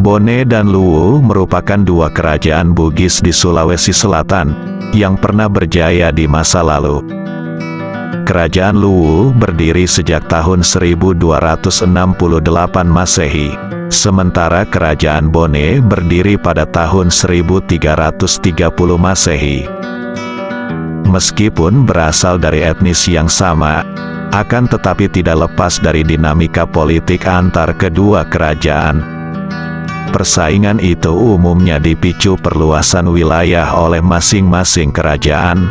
Bone dan Luwu merupakan dua kerajaan Bugis di Sulawesi Selatan, yang pernah berjaya di masa lalu. Kerajaan Luwu berdiri sejak tahun 1268 Masehi, sementara kerajaan Bone berdiri pada tahun 1330 Masehi. Meskipun berasal dari etnis yang sama, akan tetapi tidak lepas dari dinamika politik antar kedua kerajaan. Persaingan itu umumnya dipicu perluasan wilayah oleh masing-masing kerajaan.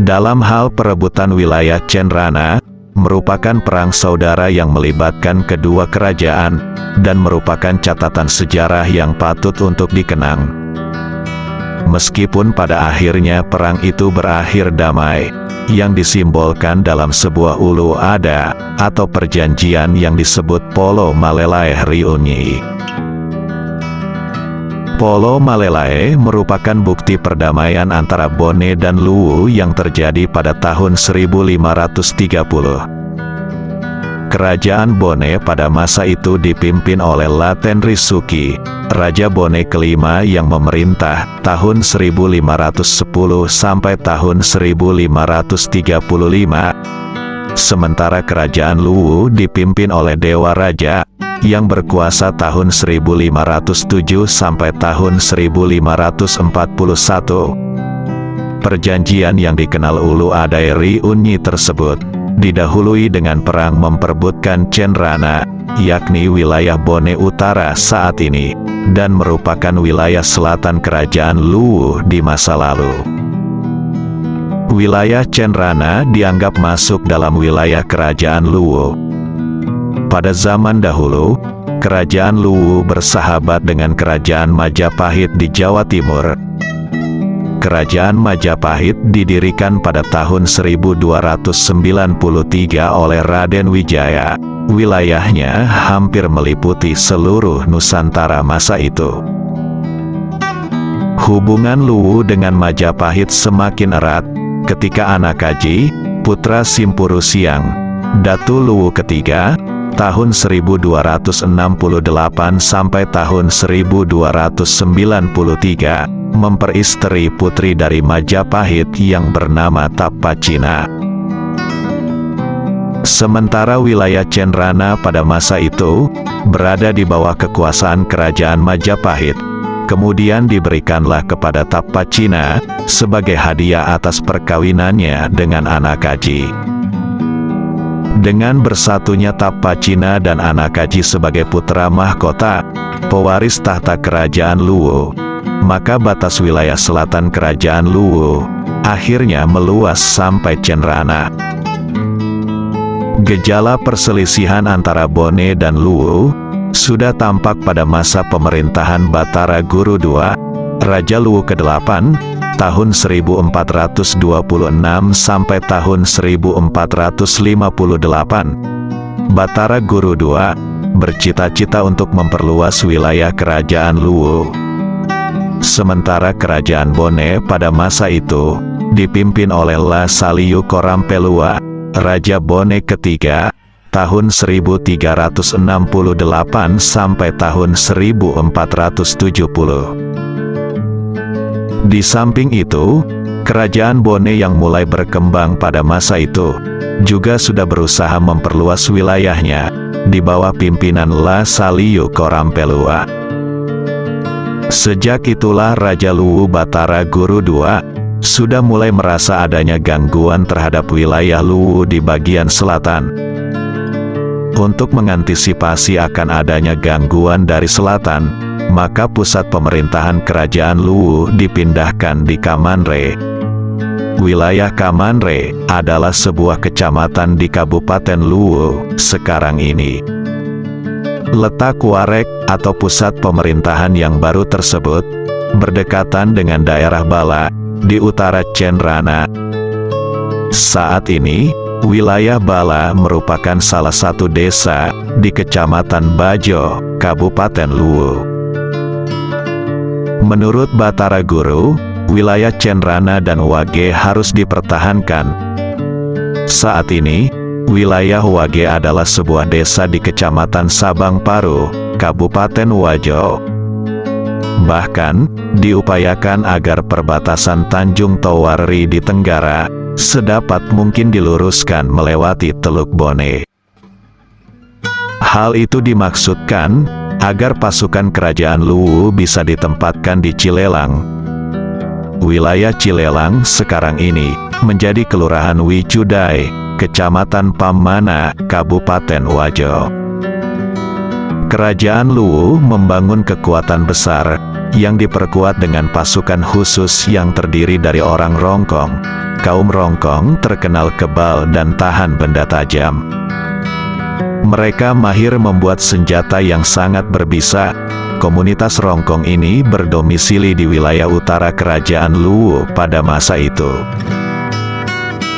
Dalam hal perebutan wilayah Cenrana, merupakan perang saudara yang melibatkan kedua kerajaan, dan merupakan catatan sejarah yang patut untuk dikenang. Meskipun pada akhirnya perang itu berakhir damai, yang disimbolkan dalam sebuah ulu ada, atau perjanjian yang disebut Polo Malelae Riunyi. Polo Malelae merupakan bukti perdamaian antara Bone dan Luwu yang terjadi pada tahun 1530. Kerajaan Bone pada masa itu dipimpin oleh Laten Risuki, Raja Bone kelima yang memerintah tahun 1510 sampai tahun 1535. Sementara kerajaan Luwu dipimpin oleh Dewa Raja, yang berkuasa tahun 1507 sampai tahun 1541. Perjanjian yang dikenal Ulu Adai Riunyi tersebut didahului dengan perang memperebutkan Cenrana, yakni wilayah Bone Utara saat ini, dan merupakan wilayah selatan kerajaan Luwu di masa lalu. Wilayah Cenrana dianggap masuk dalam wilayah kerajaan Luwu. Pada zaman dahulu, kerajaan Luwu bersahabat dengan kerajaan Majapahit di Jawa Timur. Kerajaan Majapahit didirikan pada tahun 1293 oleh Raden Wijaya. Wilayahnya hampir meliputi seluruh Nusantara masa itu. Hubungan Luwu dengan Majapahit semakin erat ketika Anakaji, putra Simpurusiang, Datu Luwu ketiga, tahun 1268 sampai tahun 1293, memperistri putri dari Majapahit yang bernama Tapacina. Sementara wilayah Cenrana pada masa itu berada di bawah kekuasaan kerajaan Majapahit, kemudian diberikanlah kepada Tapacina sebagai hadiah atas perkawinannya dengan Anakaji. Dengan bersatunya Tapacina dan Anakaji sebagai putra mahkota, pewaris tahta kerajaan Luwu, maka batas wilayah selatan kerajaan Luwu akhirnya meluas sampai Cenrana. Gejala perselisihan antara Bone dan Luwu sudah tampak pada masa pemerintahan Batara Guru II, Raja Luwu ke-8, tahun 1426 sampai tahun 1458. Batara Guru II bercita-cita untuk memperluas wilayah kerajaan Luwu. Sementara kerajaan Bone pada masa itu dipimpin oleh La Saliu Korampelua, Raja Bone ketiga, tahun 1368 sampai tahun 1470. Di samping itu, kerajaan Bone yang mulai berkembang pada masa itu juga sudah berusaha memperluas wilayahnya di bawah pimpinan La Saliu Korampelua. Sejak itulah Raja Luwu Batara Guru II sudah mulai merasa adanya gangguan terhadap wilayah Luwu di bagian selatan. Untuk mengantisipasi akan adanya gangguan dari selatan, maka pusat pemerintahan kerajaan Luwu dipindahkan di Kamanre. Wilayah Kamanre adalah sebuah kecamatan di Kabupaten Luwu sekarang ini. Letak Warek atau pusat pemerintahan yang baru tersebut berdekatan dengan daerah Bala di utara Cenrana. Saat ini, wilayah Bala merupakan salah satu desa di Kecamatan Bajo, Kabupaten Luwu. Menurut Batara Guru, wilayah Cenrana dan Wage harus dipertahankan. Saat ini, wilayah Wage adalah sebuah desa di Kecamatan Sabang Paru, Kabupaten Wajo. Bahkan, diupayakan agar perbatasan Tanjung Towari di Tenggara sedapat mungkin diluruskan melewati Teluk Bone. Hal itu dimaksudkan agar pasukan kerajaan Luwu bisa ditempatkan di Cilelang. Wilayah Cilelang sekarang ini menjadi Kelurahan Wicudai, Kecamatan Pamana, Kabupaten Wajo. Kerajaan Luwu membangun kekuatan besar yang diperkuat dengan pasukan khusus yang terdiri dari orang Rongkong. Kaum Rongkong terkenal kebal dan tahan benda tajam. Mereka mahir membuat senjata yang sangat berbisa. Komunitas Rongkong ini berdomisili di wilayah utara Kerajaan Luwu pada masa itu.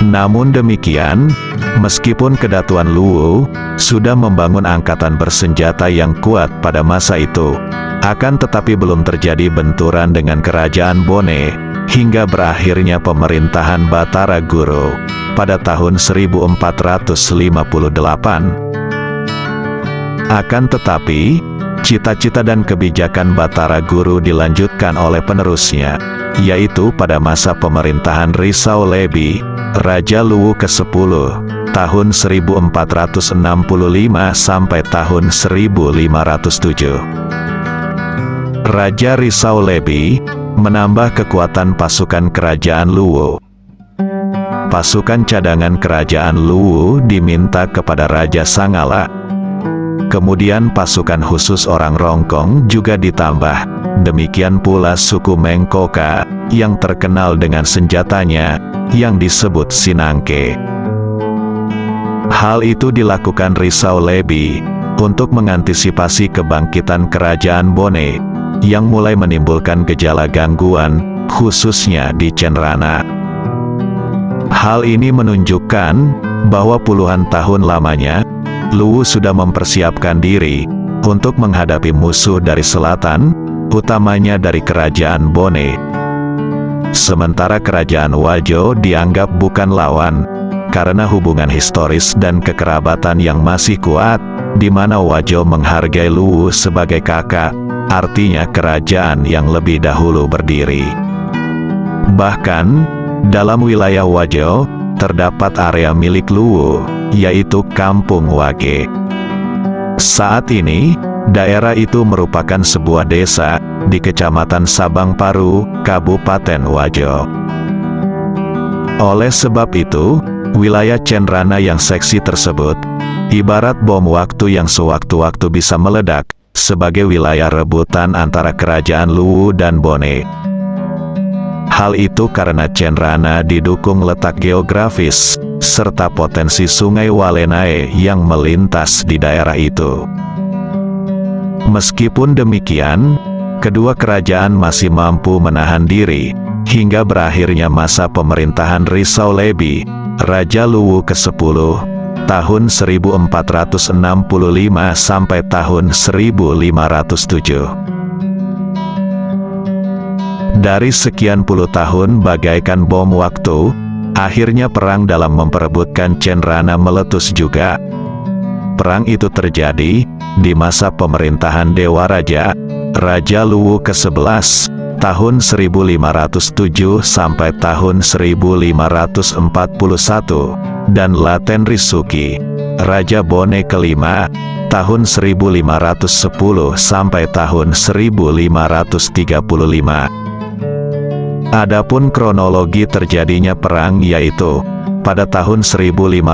Namun demikian, meskipun Kedatuan Luwu sudah membangun angkatan bersenjata yang kuat pada masa itu, akan tetapi belum terjadi benturan dengan Kerajaan Bone, hingga berakhirnya pemerintahan Batara Guru pada tahun 1458. Akan tetapi, cita-cita dan kebijakan Batara Guru dilanjutkan oleh penerusnya, yaitu pada masa pemerintahan Risau Lebi, Raja Luwu ke-10, tahun 1465 sampai tahun 1507. Raja Risau Lebi menambah kekuatan pasukan kerajaan Luwu. Pasukan cadangan kerajaan Luwu diminta kepada Raja Sangala. Kemudian pasukan khusus orang Rongkong juga ditambah. Demikian pula suku Mengkoka yang terkenal dengan senjatanya yang disebut Sinangke. Hal itu dilakukan Risau Lebi untuk mengantisipasi kebangkitan Kerajaan Bone yang mulai menimbulkan gejala gangguan, khususnya di Cenrana. Hal ini menunjukkan bahwa puluhan tahun lamanya Luwu sudah mempersiapkan diri untuk menghadapi musuh dari selatan, utamanya dari Kerajaan Bone. Sementara Kerajaan Wajo dianggap bukan lawan, karena hubungan historis dan kekerabatan yang masih kuat, di mana Wajo menghargai Luwu sebagai kakak, artinya kerajaan yang lebih dahulu berdiri. Bahkan, dalam wilayah Wajo, terdapat area milik Luwu, yaitu Kampung Wage. Saat ini, daerah itu merupakan sebuah desa di Kecamatan Sabang Paru, Kabupaten Wajo. Oleh sebab itu, wilayah Cenrana yang seksi tersebut, ibarat bom waktu yang sewaktu-waktu bisa meledak, sebagai wilayah rebutan antara Kerajaan Luwu dan Bone. Hal itu karena Cenrana didukung letak geografis, serta potensi sungai Walenae yang melintas di daerah itu. Meskipun demikian, kedua kerajaan masih mampu menahan diri, hingga berakhirnya masa pemerintahan Risau Lebi, Raja Luwu ke-10, tahun 1465 sampai tahun 1507. Dari sekian puluh tahun bagaikan bom waktu, akhirnya perang dalam memperebutkan Cenrana meletus juga. Perang itu terjadi di masa pemerintahan Dewa Raja, Raja Luwu ke-11, tahun 1507 sampai tahun 1541, dan Laten Risuki, Raja Bone ke-5, tahun 1510 sampai tahun 1535. Adapun kronologi terjadinya perang yaitu, pada tahun 1530,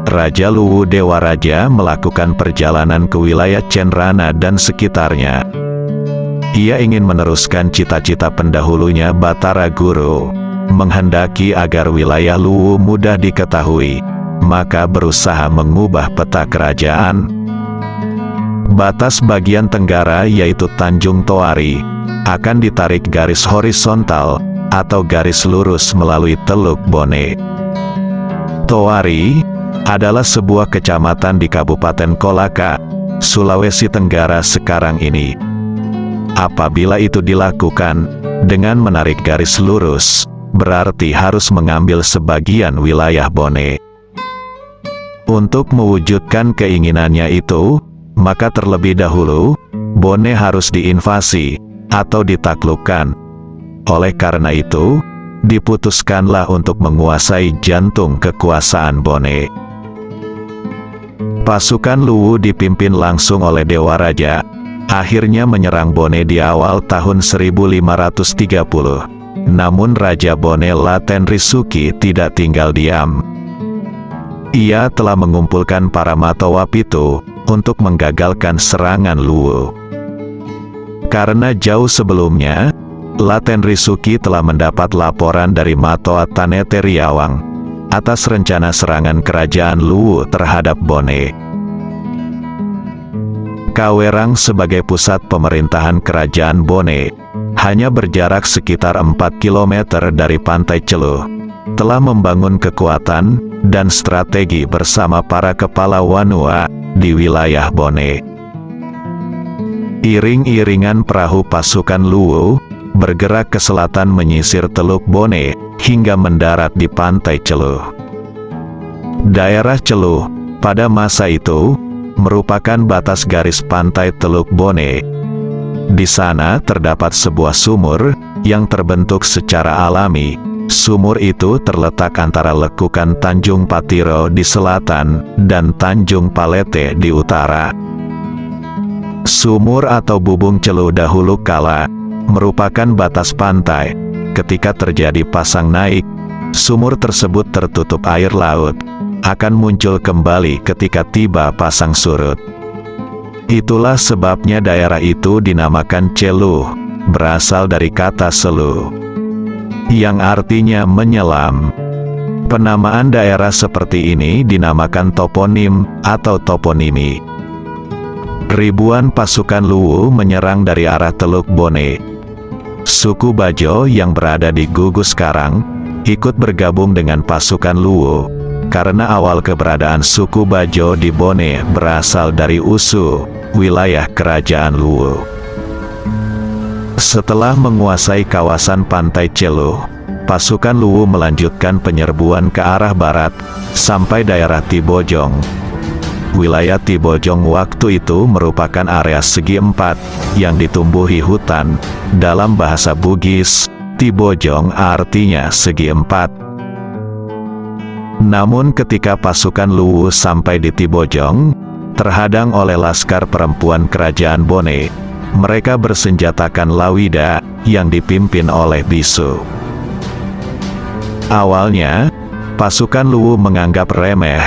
Raja Luwu Dewa Raja melakukan perjalanan ke wilayah Cenrana dan sekitarnya. Ia ingin meneruskan cita-cita pendahulunya Batara Guru, menghendaki agar wilayah Luwu mudah diketahui, maka berusaha mengubah peta kerajaan. Batas bagian tenggara yaitu Tanjung Towari, akan ditarik garis horizontal, atau garis lurus melalui Teluk Bone. Towari adalah sebuah kecamatan di Kabupaten Kolaka, Sulawesi Tenggara sekarang ini. Apabila itu dilakukan dengan menarik garis lurus, berarti harus mengambil sebagian wilayah Bone. Untuk mewujudkan keinginannya itu, maka terlebih dahulu, Bone harus diinvasi, atau ditaklukkan. Oleh karena itu, diputuskanlah untuk menguasai jantung kekuasaan Bone. Pasukan Luwu dipimpin langsung oleh Dewa Raja, akhirnya menyerang Bone di awal tahun 1530. Namun Raja Bone Latenrisuke tidak tinggal diam. Ia telah mengumpulkan para Matowapitu untuk menggagalkan serangan Luwu. Karena jauh sebelumnya, Latenrisuke telah mendapat laporan dari Matoa Tanete Riawang atas rencana serangan kerajaan Luwu terhadap Bone. Kawerang sebagai pusat pemerintahan kerajaan Bone, hanya berjarak sekitar 4 km dari pantai Celuh, telah membangun kekuatan dan strategi bersama para kepala Wanua di wilayah Bone. Iring-iringan perahu pasukan Luwu bergerak ke selatan menyisir Teluk Bone hingga mendarat di pantai Celuh. Daerah Celuh pada masa itu merupakan batas garis pantai Teluk Bone. Di sana terdapat sebuah sumur yang terbentuk secara alami. Sumur itu terletak antara lekukan Tanjung Patiro di selatan dan Tanjung Palete di utara. Sumur atau bubung Celuh dahulu kala merupakan batas pantai. Ketika terjadi pasang naik, sumur tersebut tertutup air laut, akan muncul kembali ketika tiba pasang surut. Itulah sebabnya daerah itu dinamakan Celuh, berasal dari kata selu, yang artinya menyelam. Penamaan daerah seperti ini dinamakan toponim atau toponimi. Ribuan pasukan Luwu menyerang dari arah Teluk Bone. Suku Bajo yang berada di Gugus Karang ikut bergabung dengan pasukan Luwu, karena awal keberadaan suku Bajo di Bone berasal dari Usu, wilayah kerajaan Luwu. Setelah menguasai kawasan pantai Celuh, pasukan Luwu melanjutkan penyerbuan ke arah barat, sampai daerah Tibojong. Wilayah Tibojong waktu itu merupakan area segi empat, yang ditumbuhi hutan. Dalam bahasa Bugis, Tibojong artinya segi empat. Namun ketika pasukan Luwu sampai di Tibojong, terhadang oleh laskar perempuan kerajaan Bone. Mereka bersenjatakan lawida, yang dipimpin oleh bisu. Awalnya, pasukan Luwu menganggap remeh,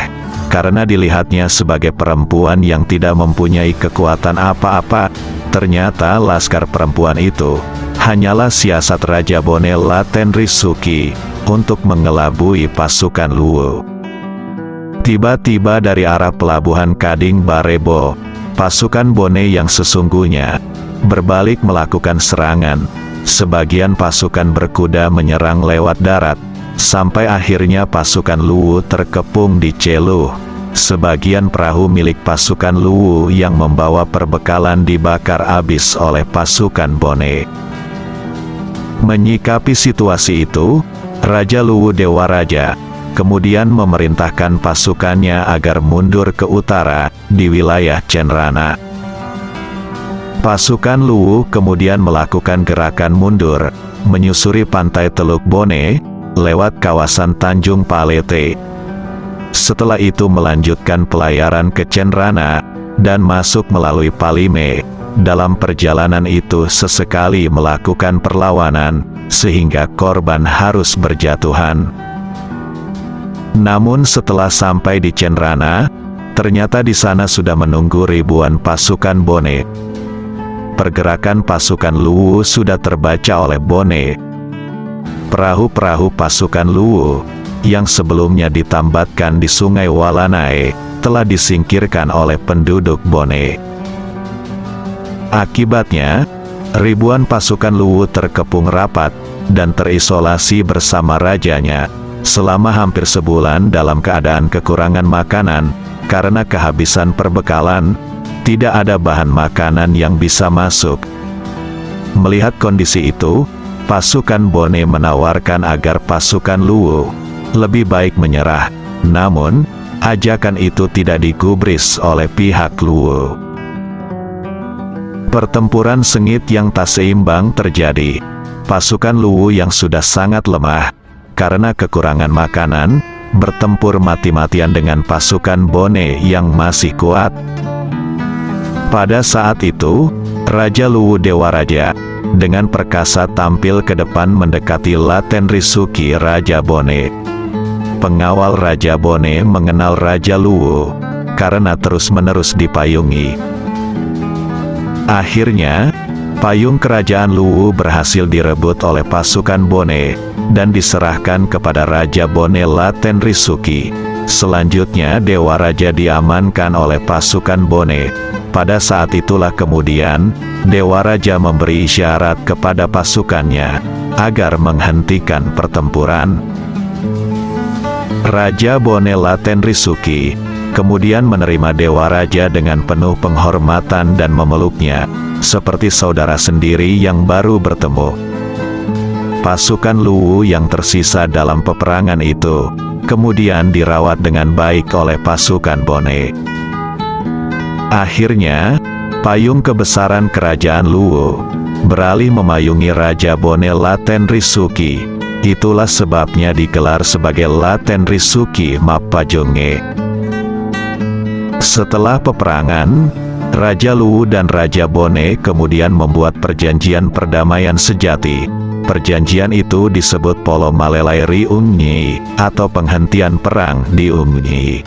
karena dilihatnya sebagai perempuan yang tidak mempunyai kekuatan apa-apa. Ternyata laskar perempuan itu hanyalah siasat Raja Bone Latenrisuke untuk mengelabui pasukan Luwu. Tiba-tiba dari arah pelabuhan Kading Barebo, pasukan Bone yang sesungguhnya berbalik melakukan serangan. Sebagian pasukan berkuda menyerang lewat darat, sampai akhirnya pasukan Luwu terkepung di Celuh. Sebagian perahu milik pasukan Luwu yang membawa perbekalan dibakar habis oleh pasukan Bone. Menyikapi situasi itu, Raja Luwu Dewa Raja kemudian memerintahkan pasukannya agar mundur ke utara, di wilayah Cenrana. Pasukan Luwu kemudian melakukan gerakan mundur, menyusuri pantai Teluk Bone, lewat kawasan Tanjung Palete. Setelah itu melanjutkan pelayaran ke Cenrana, dan masuk melalui Palime. Dalam perjalanan itu sesekali melakukan perlawanan, sehingga korban harus berjatuhan. Namun setelah sampai di Cenrana, ternyata di sana sudah menunggu ribuan pasukan Bone. Pergerakan pasukan Luwu sudah terbaca oleh Bone. Perahu-perahu pasukan Luwu yang sebelumnya ditambatkan di Sungai Walanae telah disingkirkan oleh penduduk Bone. Akibatnya, ribuan pasukan Luwu terkepung rapat dan terisolasi bersama rajanya selama hampir sebulan dalam keadaan kekurangan makanan karena kehabisan perbekalan. Tidak ada bahan makanan yang bisa masuk. Melihat kondisi itu, pasukan Bone menawarkan agar pasukan Luwu lebih baik menyerah. Namun, ajakan itu tidak digubris oleh pihak Luwu. Pertempuran sengit yang tak seimbang terjadi. Pasukan Luwu yang sudah sangat lemah karena kekurangan makanan, bertempur mati-matian dengan pasukan Bone yang masih kuat. Pada saat itu, Raja Luwu Dewaraja dengan perkasa tampil ke depan mendekati Laten Risuki Raja Bone. Pengawal Raja Bone mengenal Raja Luwu karena terus-menerus dipayungi. Akhirnya, payung kerajaan Luwu berhasil direbut oleh pasukan Bone dan diserahkan kepada Raja Bone Laten Risuki. Selanjutnya Dewaraja diamankan oleh pasukan Bone. Pada saat itulah kemudian, Dewaraja memberi isyarat kepada pasukannya agar menghentikan pertempuran. Raja Bone Laten Risuki kemudian menerima Dewaraja dengan penuh penghormatan dan memeluknya, seperti saudara sendiri yang baru bertemu. Pasukan Luwu yang tersisa dalam peperangan itu kemudian dirawat dengan baik oleh pasukan Bone. Akhirnya, payung kebesaran kerajaan Luwu beralih memayungi Raja Bone Laten Risuki. Itulah sebabnya digelar sebagai Laten Risuki Mappajonge. Setelah peperangan, Raja Luwu dan Raja Bone kemudian membuat perjanjian perdamaian sejati. Perjanjian itu disebut Polo Malelai Ri Ungnyi, atau penghentian perang di Ungnyi.